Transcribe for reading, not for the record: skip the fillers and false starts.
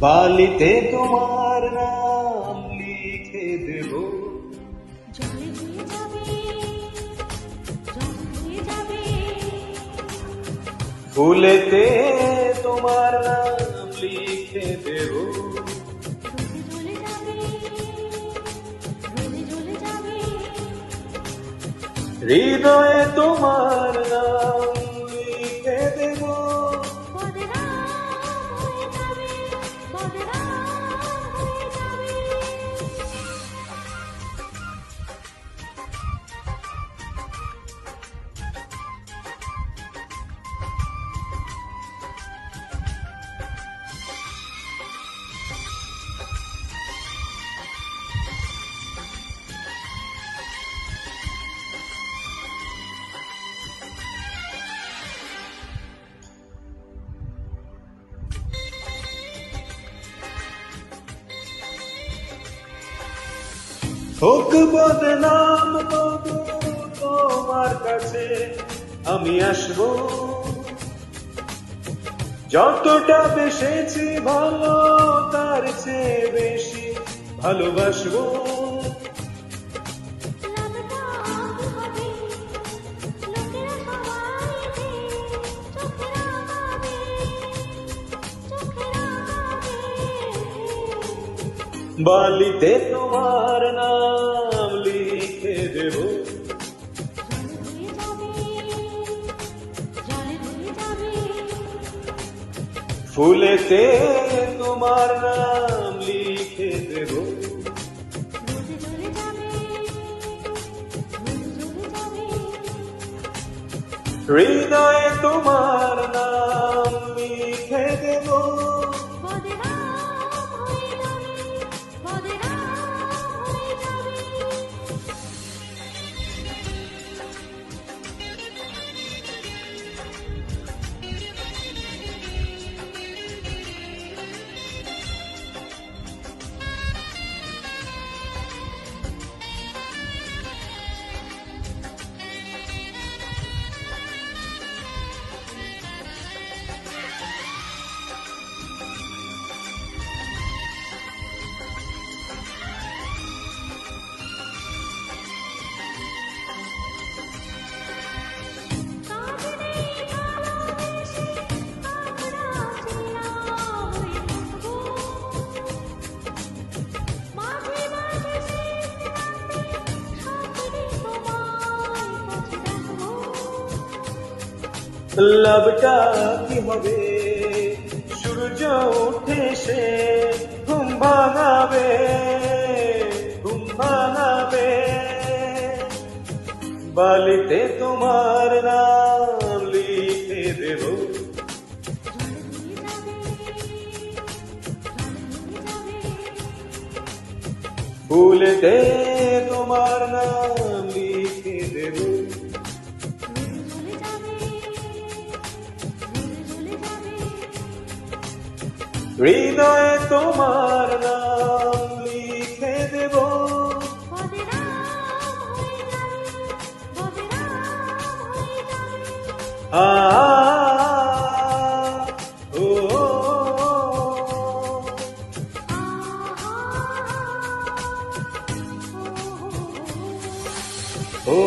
বালিতে তোমার নাম লিখে দেব, জলে হয়ে যাবে, জল হয়ে যাবে, ফুলেতে তোমার নাম লিখে দেব, রোদে জ্বলে যাবে, রোদে জ্বলে যাবে, হৃদয়ে তোমার নাম লিখে দেব। বদনাম হয়ে যাবে, বদনাম হয়ে যাবে। হোক বদনাম তবু তোমার কাছে আমি আসবো, যতটা বেসেছি ভালো তার চেয়ে বেশি ভালোবাসবো। লালটা কি হবে, লোকেরা সবাই যে চোখে রাঙাবে, চোখে রাঙাবে। বালিতে তোমার নাম লিখে দেব, জলে হয়ে যাবে, জলে হয়ে যাবে, ফুলেতে তোমার নাম লিখে দেব, রোদে জ্বলে যাবে, রোদে জ্বলে যাবে, হৃদয়ে তোমার নাম লিখে দেব। বদনাম হয়ে যাবে, বদনাম হয়ে যাবে। কাজ নেই ভালোবেসে আমরা চেনা হয়ে থাকবো, মাঝে মাঝে স্মৃতিতে স্বপ্নে তোমায় কাছে ডাকবো। লাভটা কি হবে, সূর্য উঠে সে ঘুম ভাঙাবে, ঘুম ভাঙাবে। বালিতে তোমার নাম লিখে দেব, জলে হয়ে যাবে, জলে হয়ে যাবে, ফুলেতে তোমার নাম লিখে দেব, রোদে জ্বলে যাবে, রোদে জ্বলে যাবে, হৃদয়ে তোমার নাম লিখে দেব। বদনাম হয়ে যাবে, বদনাম হয়ে যাবে। আ ও আহা, ও